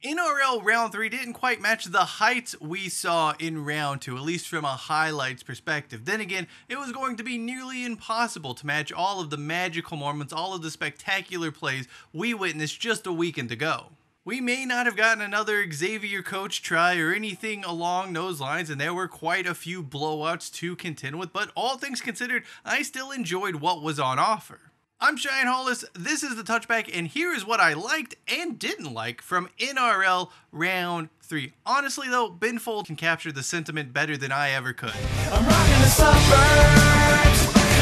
NRL Round 3 didn't quite match the heights we saw in Round 2, at least from a highlights perspective. Then again, it was going to be nearly impossible to match all of the magical moments, all of the spectacular plays we witnessed just a weekend ago. We may not have gotten another Xavier Coates try or anything along those lines, and there were quite a few blowouts to contend with, but all things considered, I still enjoyed what was on offer. I'm Cheyenne Hollis, this is The Touchback, and here is what I liked and didn't like from NRL Round 3. Honestly though, Ben Folds can capture the sentiment better than I ever could. I'm rocking the suburbs,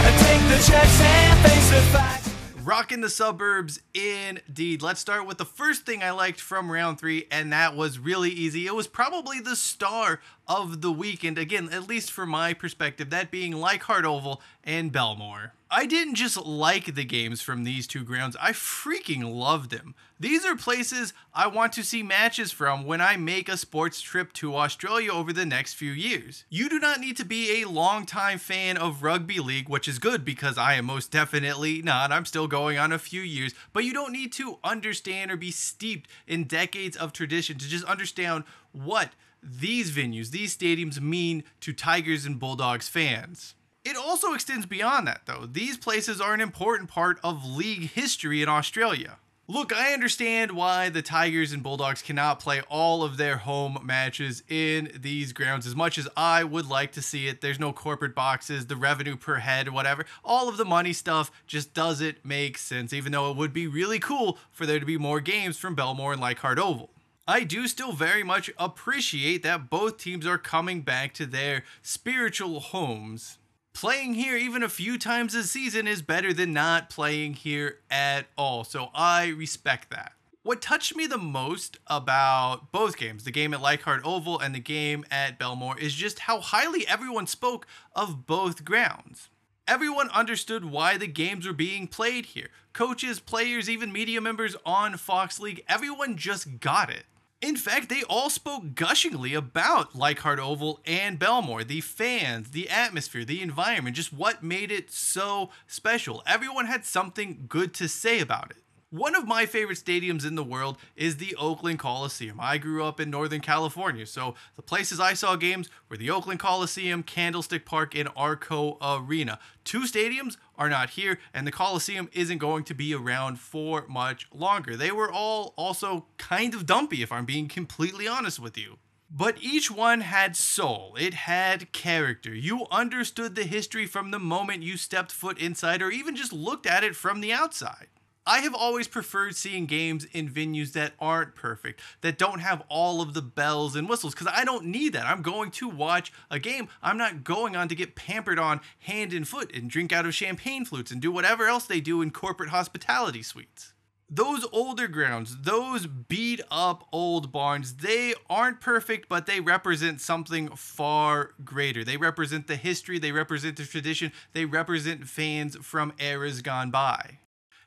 I take the checks and face the facts. Rocking the suburbs indeed. Let's start with the first thing I liked from Round 3, and that was really easy. It was probably the star of the weekend, again, at least from my perspective, that being Leichhardt Oval and Belmore. I didn't just like the games from these two grounds, I freaking loved them. These are places I want to see matches from when I make a sports trip to Australia over the next few years. You do not need to be a longtime fan of rugby league, which is good because I am most definitely not. I'm still going on a few years, but you don't need to understand or be steeped in decades of tradition to just understand what these venues, these stadiums mean to Tigers and Bulldogs fans. It also extends beyond that though. These places are an important part of league history in Australia. Look, I understand why the Tigers and Bulldogs cannot play all of their home matches in these grounds as much as I would like to see it. There's no corporate boxes, the revenue per head, whatever. All of the money stuff just doesn't make sense, even though it would be really cool for there to be more games from Belmore and Leichhardt Oval. I do still very much appreciate that both teams are coming back to their spiritual homes. Playing here even a few times a season is better than not playing here at all, so I respect that. What touched me the most about both games, the game at Leichhardt Oval and the game at Belmore, is just how highly everyone spoke of both grounds. Everyone understood why the games were being played here. Coaches, players, even media members on Fox League, everyone just got it. In fact, they all spoke gushingly about Leichhardt Oval and Belmore, the fans, the atmosphere, the environment, just what made it so special. Everyone had something good to say about it. One of my favorite stadiums in the world is the Oakland Coliseum. I grew up in Northern California, so the places I saw games were the Oakland Coliseum, Candlestick Park, and Arco Arena. Two stadiums are not here, and the Coliseum isn't going to be around for much longer. They were all also kind of dumpy, if I'm being completely honest with you. But each one had soul. It had character. You understood the history from the moment you stepped foot inside or even just looked at it from the outside. I have always preferred seeing games in venues that aren't perfect, that don't have all of the bells and whistles, because I don't need that. I'm going to watch a game. I'm not going on to get pampered on hand and foot and drink out of champagne flutes and do whatever else they do in corporate hospitality suites. Those older grounds, those beat up old barns, they aren't perfect, but they represent something far greater. They represent the history, they represent the tradition, they represent fans from eras gone by.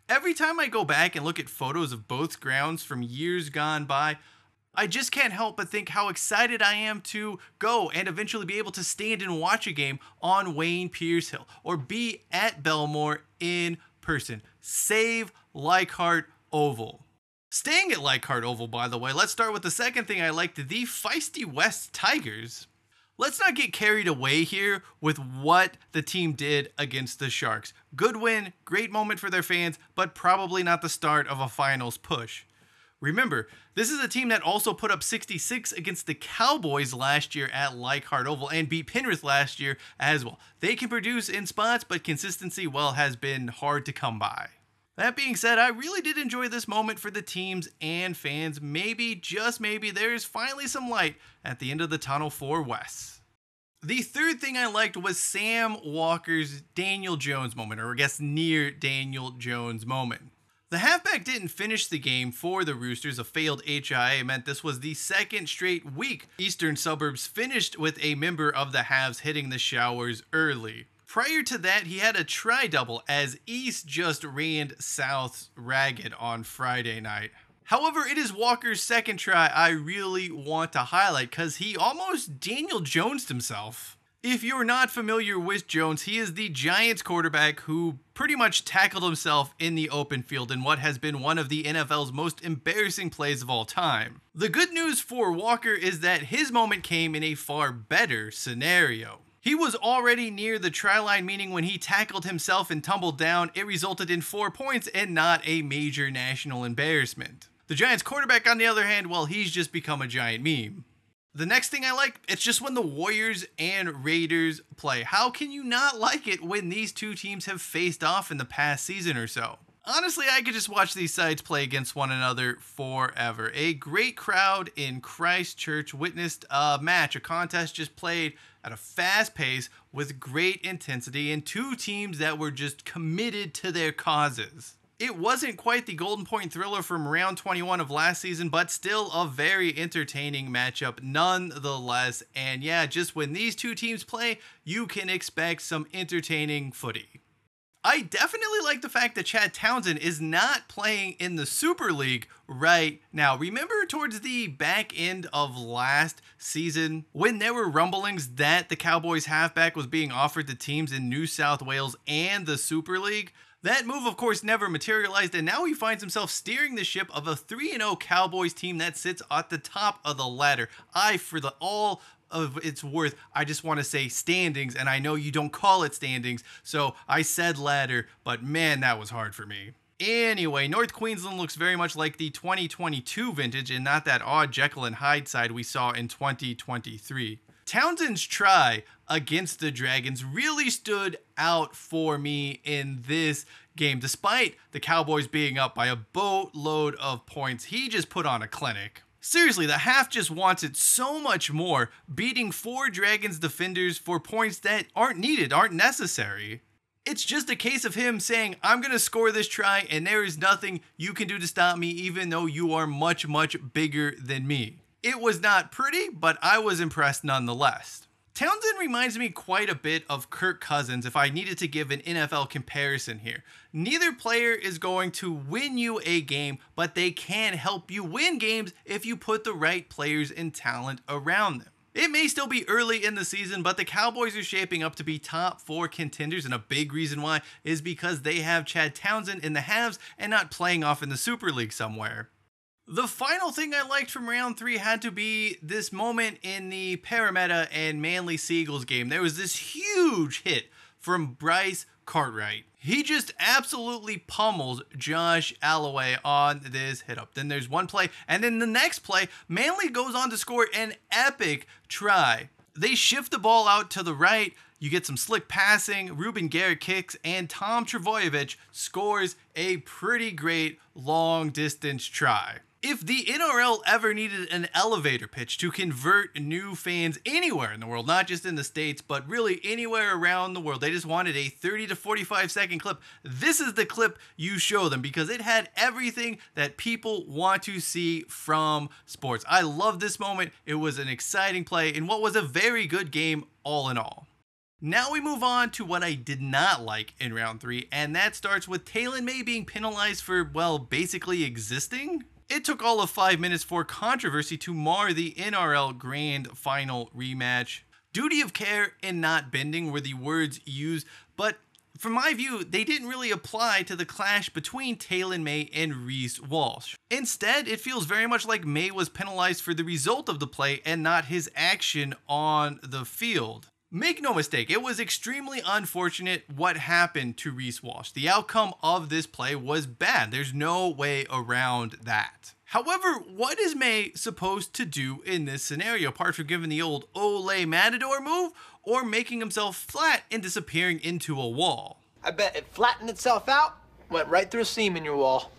Every time I go back and look at photos of both grounds from years gone by, I just can't help but think how excited I am to go and eventually be able to stand and watch a game on Wayne Pierce Hill or be at Belmore in person. Save Leichhardt Oval. Staying at Leichhardt Oval, by the way, let's start with the second thing I liked, the feisty West Tigers. Let's not get carried away here with what the team did against the Sharks. Good win, great moment for their fans, but probably not the start of a finals push. Remember, this is a team that also put up 66 against the Cowboys last year at Leichhardt Oval and beat Penrith last year as well. They can produce in spots, but consistency, well, has been hard to come by. That being said, I really did enjoy this moment for the teams and fans. Maybe, just maybe, there's finally some light at the end of the tunnel for Wes. The third thing I liked was Sam Walker's Daniel Jones moment, or I guess near Daniel Jones moment. The halfback didn't finish the game for the Roosters. A failed HIA meant this was the second straight week Eastern Suburbs finished with a member of the Halves hitting the showers early. Prior to that, he had a tri-double as East just ran South ragged on Friday night. However, it is Walker's second try I really want to highlight because he almost Daniel Jones'd himself. If you're not familiar with Jones, he is the Giants quarterback who pretty much tackled himself in the open field in what has been one of the NFL's most embarrassing plays of all time. The good news for Walker is that his moment came in a far better scenario. He was already near the try line, meaning when he tackled himself and tumbled down, it resulted in 4 points and not a major national embarrassment. The Giants quarterback, on the other hand, well, he's just become a giant meme. The next thing I like, it's just when the Warriors and Raiders play. How can you not like it when these two teams have faced off in the past season or so? Honestly, I could just watch these sides play against one another forever. A great crowd in Christchurch witnessed a match, a contest just played at a fast pace with great intensity and two teams that were just committed to their causes. It wasn't quite the Golden Point thriller from round 21 of last season, but still a very entertaining matchup nonetheless. And yeah, just when these two teams play, you can expect some entertaining footy. I definitely like the fact that Chad Townsend is not playing in the Super League right now. Remember towards the back end of last season when there were rumblings that the Cowboys halfback was being offered to teams in New South Wales and the Super League? That move, of course, never materialized, and now he finds himself steering the ship of a 3-0 Cowboys team that sits at the top of the ladder. For all of its worth, I just want to say standings, and I know you don't call it standings, so I said ladder, but man, that was hard for me. Anyway, North Queensland looks very much like the 2022 vintage and not that odd Jekyll and Hyde side we saw in 2023. Townsend's try against the Dragons really stood out for me in this game. Despite the Cowboys being up by a boatload of points, he just put on a clinic. Seriously, the half just wants it so much more, beating 4 Dragons defenders for points that aren't needed, aren't necessary. It's just a case of him saying, I'm going to score this try and there is nothing you can do to stop me even though you are much, much bigger than me. It was not pretty, but I was impressed nonetheless. Townsend reminds me quite a bit of Kirk Cousins if I needed to give an NFL comparison here. Neither player is going to win you a game, but they can help you win games if you put the right players and talent around them. It may still be early in the season, but the Cowboys are shaping up to be top 4 contenders, and a big reason why is because they have Chad Townsend in the halves and not playing off in the Super League somewhere. The final thing I liked from round 3 had to be this moment in the Parramatta and Manly Seagulls game. There was this huge hit from Bryce Cartwright. He just absolutely pummels Josh Alloway on this hit up. Then there's one play, and then the next play, Manly goes on to score an epic try. They shift the ball out to the right. You get some slick passing, Ruben Garrett kicks, and Tom Trbojevic scores a pretty great long distance try. If the NRL ever needed an elevator pitch to convert new fans anywhere in the world, not just in the States, but really anywhere around the world, they just wanted a 30 to 45 second clip. This is the clip you show them because it had everything that people want to see from sports. I love this moment. It was an exciting play in what was a very good game all in all. Now we move on to what I did not like in round 3, and that starts with Taylor May being penalized for, well, basically existing. It took all of 5 minutes for controversy to mar the NRL Grand Final rematch. Duty of care and not bending were the words used, but from my view, they didn't really apply to the clash between Taylor May and Reece Walsh. Instead, it feels very much like May was penalized for the result of the play and not his action on the field. Make no mistake, it was extremely unfortunate what happened to Reece Walsh. The outcome of this play was bad. There's no way around that. However, what is May supposed to do in this scenario, apart from giving the old Ole Matador move or making himself flat and disappearing into a wall? I bet it flattened itself out, went right through a seam in your wall.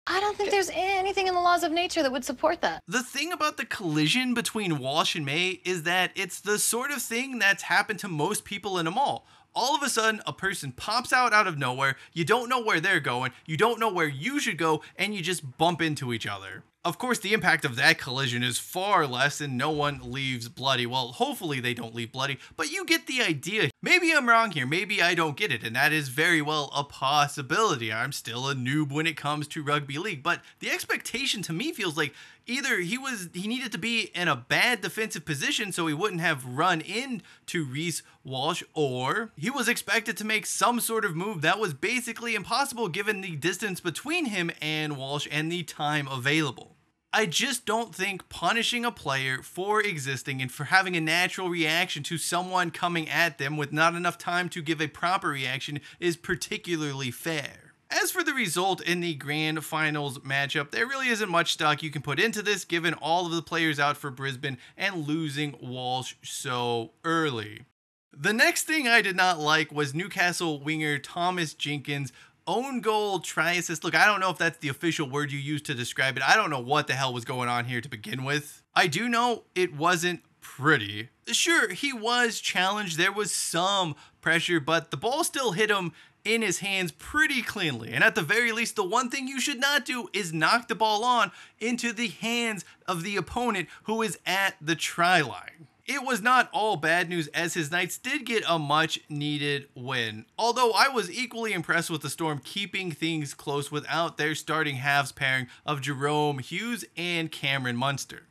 I don't think there's anything in the laws of nature that would support that. The thing about the collision between Walsh and May is that it's the sort of thing that's happened to most people in a mall. All of a sudden, a person pops out of nowhere, you don't know where they're going, you don't know where you should go, and you just bump into each other. Of course, the impact of that collision is far less and no one leaves bloody. Well, hopefully they don't leave bloody, but you get the idea. Maybe I'm wrong here, maybe I don't get it, and that is very well a possibility. I'm still a noob when it comes to rugby league, but the expectation to me feels like Either he needed to be in a bad defensive position so he wouldn't have run into Reece Walsh, or he was expected to make some sort of move that was basically impossible given the distance between him and Walsh and the time available. I just don't think punishing a player for existing and for having a natural reaction to someone coming at them with not enough time to give a proper reaction is particularly fair. As for the result in the grand finals matchup, there really isn't much stock you can put into this given all of the players out for Brisbane and losing Walsh so early. The next thing I did not like was Newcastle winger Thomas Jenkins' own goal try assist. Look, I don't know if that's the official word you use to describe it. I don't know what the hell was going on here to begin with. I do know it wasn't pretty. Sure, he was challenged. There was some pressure, but the ball still hit him in his hands pretty cleanly. And at the very least, the one thing you should not do is knock the ball on into the hands of the opponent who is at the try line. It was not all bad news as his Knights did get a much needed win. Although I was equally impressed with the Storm keeping things close without their starting halves pairing of Jerome Hughes and Cameron Munster.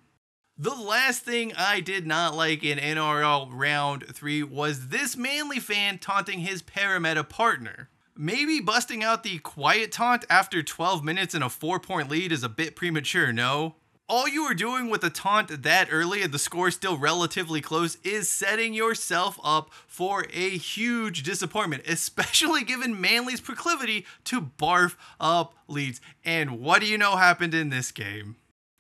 The last thing I did not like in NRL Round 3 was this Manly fan taunting his Parramatta partner. Maybe busting out the quiet taunt after 12 minutes and a 4-point lead is a bit premature, no? All you are doing with a taunt that early and the score still relatively close is setting yourself up for a huge disappointment, especially given Manly's proclivity to barf up leads. And what do you know happened in this game?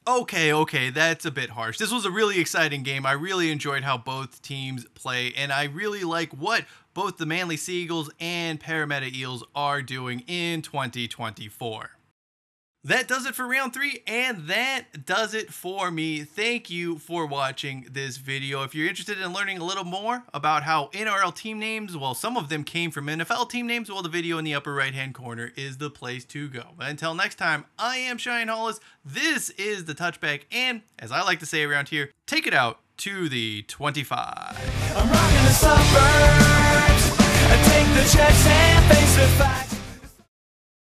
Okay, that's a bit harsh. This was a really exciting game. I really enjoyed how both teams play, and I really like what both the Manly Seagulls and Parramatta Eels are doing in 2024. That does it for round 3, and that does it for me. Thank you for watching this video. If you're interested in learning a little more about how NRL team names, well, some of them came from NFL team names, well, the video in the upper right-hand corner is the place to go. But until next time, I am Cheyenne Hollis. This is the Touchback, and as I like to say around here, take it out to the 25. I'm rocking the suburbs. I take the checks and face the facts.